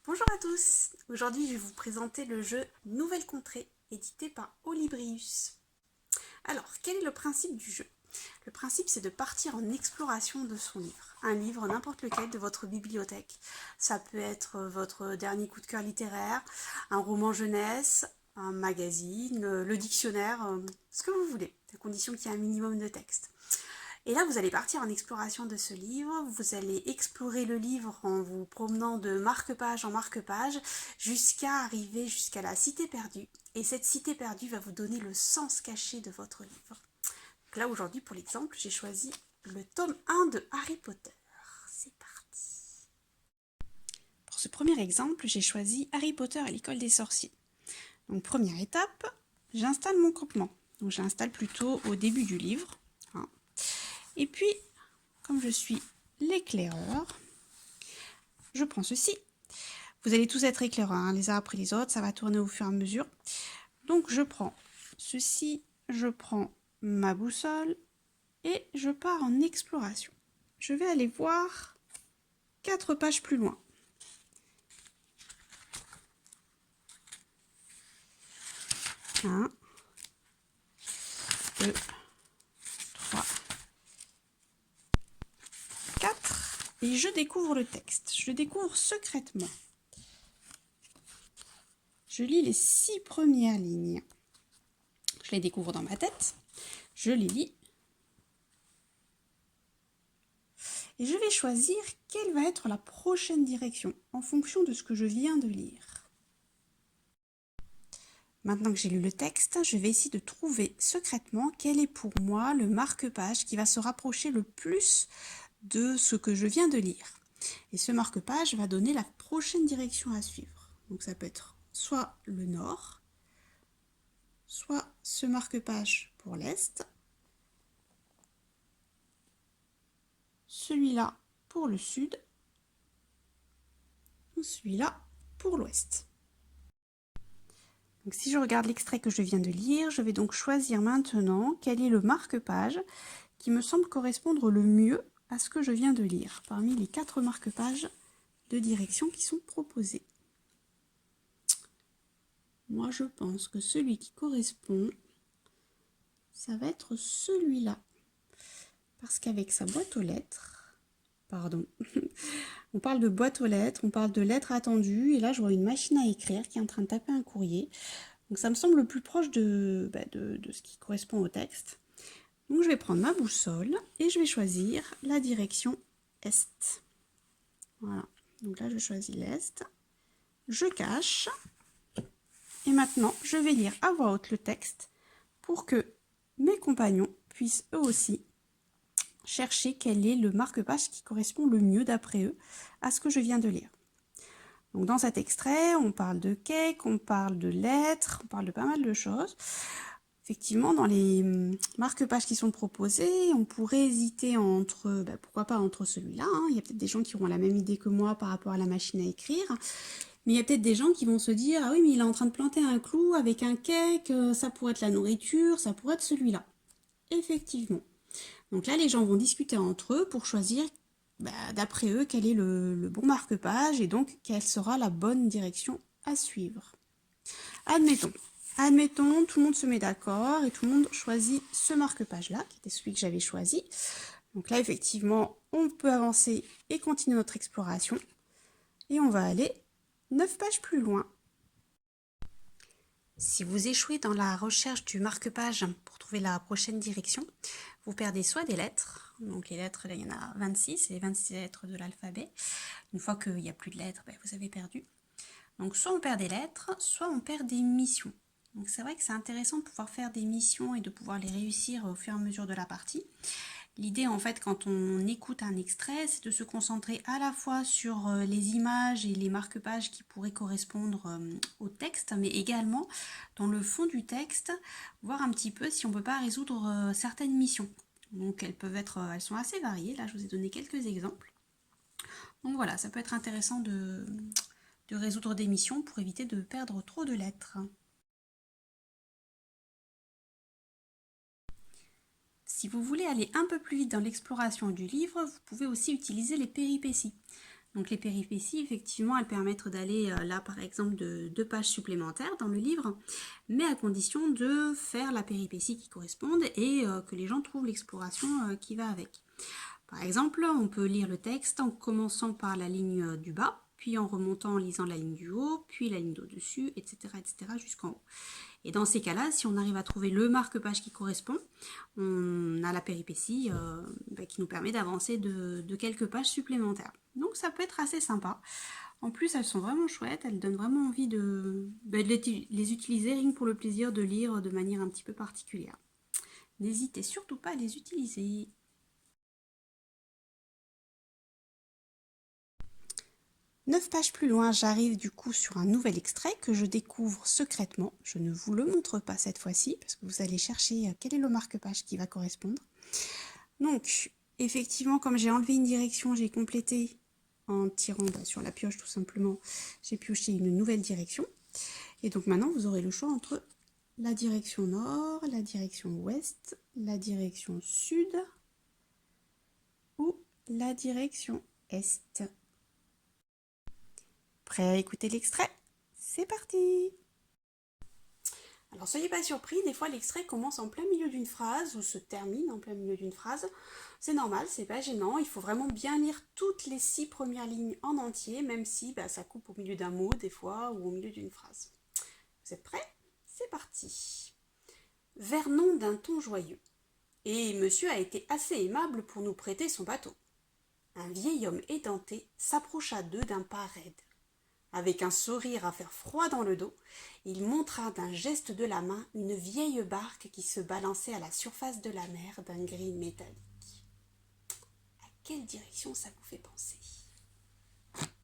Bonjour à tous. Aujourd'hui, je vais vous présenter le jeu Nouvelle Contrée, édité par Olibrius. Alors, quel est le principe du jeu? Le principe, c'est de partir en exploration de son livre. Un livre, n'importe lequel, de votre bibliothèque. Ça peut être votre dernier coup de cœur littéraire, un roman jeunesse, un magazine, le dictionnaire, ce que vous voulez, à condition qu'il y ait un minimum de texte. Et là, vous allez partir en exploration de ce livre, vous allez explorer le livre en vous promenant de marque-page en marque-page jusqu'à arriver jusqu'à la cité perdue. Et cette cité perdue va vous donner le sens caché de votre livre. Donc là, aujourd'hui, pour l'exemple, j'ai choisi le tome 1 de Harry Potter. C'est parti. Pour ce premier exemple, j'ai choisi Harry Potter et l'école des sorciers. Donc, première étape, j'installe mon campement. Donc, je l'installe plutôt au début du livre. Et puis, comme je suis l'éclaireur, je prends ceci. Vous allez tous être éclaireurs, hein, les uns après les autres, ça va tourner au fur et à mesure. Donc je prends ceci, je prends ma boussole et je pars en exploration. Je vais aller voir 4 pages plus loin. 1, 2, 3, 4. Et je découvre le texte. Je le découvre secrètement. Je lis les 6 premières lignes. Je les découvre dans ma tête. Je les lis. Et je vais choisir quelle va être la prochaine direction en fonction de ce que je viens de lire. Maintenant que j'ai lu le texte, je vais essayer de trouver secrètement quel est pour moi le marque-page qui va se rapprocher le plus de ce que je viens de lire. Et ce marque-page va donner la prochaine direction à suivre. Donc ça peut être soit le nord, soit ce marque-page pour l'est, celui-là pour le sud, ou celui-là pour l'ouest. Donc, si je regarde l'extrait que je viens de lire, je vais donc choisir maintenant quel est le marque-page qui me semble correspondre le mieux à ce que je viens de lire, parmi les 4 marque-pages de direction qui sont proposés. Moi, je pense que celui qui correspond, ça va être celui-là. Parce qu'avec sa boîte aux lettres, pardon, on parle de boîte aux lettres, on parle de lettres attendues, et là, je vois une machine à écrire qui est en train de taper un courrier. Donc, ça me semble le plus proche de ce qui correspond au texte. Donc, je vais prendre ma boussole et je vais choisir la direction Est. Voilà. Donc là, je choisis l'Est. Je cache. Et maintenant, je vais lire à voix haute le texte pour que mes compagnons puissent eux aussi chercher quel est le marque-page qui correspond le mieux d'après eux à ce que je viens de lire. Donc dans cet extrait, on parle de cake, on parle de lettres, on parle de pas mal de choses. Effectivement, dans les marque-pages qui sont proposés, on pourrait hésiter entre, pourquoi pas entre celui-là, hein. Il y a peut-être des gens qui auront la même idée que moi par rapport à la machine à écrire, mais il y a peut-être des gens qui vont se dire, ah oui, mais il est en train de planter un clou avec un cake, ça pourrait être la nourriture, ça pourrait être celui-là. Effectivement. Donc là, les gens vont discuter entre eux pour choisir, d'après eux, quel est le bon marque-page et donc quelle sera la bonne direction à suivre. Admettons, tout le monde se met d'accord et tout le monde choisit ce marque-page-là, qui était celui que j'avais choisi. Donc là, effectivement, on peut avancer et continuer notre exploration. Et on va aller 9 pages plus loin. Si vous échouez dans la recherche du marque-page pour trouver la prochaine direction, vous perdez soit des lettres, donc les lettres, là, il y en a 26, c'est les 26 lettres de l'alphabet. Une fois qu'il n'y a plus de lettres, vous avez perdu. Donc soit on perd des lettres, soit on perd des missions. Donc c'est vrai que c'est intéressant de pouvoir faire des missions et de pouvoir les réussir au fur et à mesure de la partie. L'idée en fait quand on écoute un extrait, c'est de se concentrer à la fois sur les images et les marque-pages qui pourraient correspondre au texte, mais également dans le fond du texte, voir un petit peu si on ne peut pas résoudre certaines missions. Donc elles sont assez variées, là je vous ai donné quelques exemples. Donc voilà, ça peut être intéressant de résoudre des missions pour éviter de perdre trop de lettres. Si vous voulez aller un peu plus vite dans l'exploration du livre, vous pouvez aussi utiliser les péripéties. Donc les péripéties, effectivement, elles permettent d'aller là, par exemple, de 2 pages supplémentaires dans le livre, mais à condition de faire la péripétie qui corresponde et que les gens trouvent l'exploration qui va avec. Par exemple, on peut lire le texte en commençant par la ligne du bas, puis en remontant en lisant la ligne du haut, puis la ligne d'au-dessus, etc. jusqu'en haut. Et dans ces cas-là, si on arrive à trouver le marque-page qui correspond, on a la péripétie qui nous permet d'avancer de quelques pages supplémentaires. Donc ça peut être assez sympa. En plus, elles sont vraiment chouettes, elles donnent vraiment envie de les utiliser rien que pour le plaisir de lire de manière un petit peu particulière. N'hésitez surtout pas à les utiliser. 9 pages plus loin, j'arrive du coup sur un nouvel extrait que je découvre secrètement. Je ne vous le montre pas cette fois-ci parce que vous allez chercher quel est le marque-page qui va correspondre. Donc, effectivement, comme j'ai enlevé une direction, j'ai complété en tirant sur la pioche tout simplement. J'ai pioché une nouvelle direction. Et donc maintenant, vous aurez le choix entre la direction nord, la direction ouest, la direction sud ou la direction est. Prêt à écouter l'extrait? C'est parti! Alors soyez pas surpris, des fois l'extrait commence en plein milieu d'une phrase ou se termine en plein milieu d'une phrase. C'est normal, c'est pas gênant, il faut vraiment bien lire toutes les 6 premières lignes en entier, même si ça coupe au milieu d'un mot des fois ou au milieu d'une phrase. Vous êtes prêts? C'est parti! Vernon d'un ton joyeux. Et monsieur a été assez aimable pour nous prêter son bateau. Un vieil homme édenté s'approcha d'eux d'un pas raide. Avec un sourire à faire froid dans le dos, il montra d'un geste de la main une vieille barque qui se balançait à la surface de la mer d'un gris métallique. À quelle direction ça vous fait penser?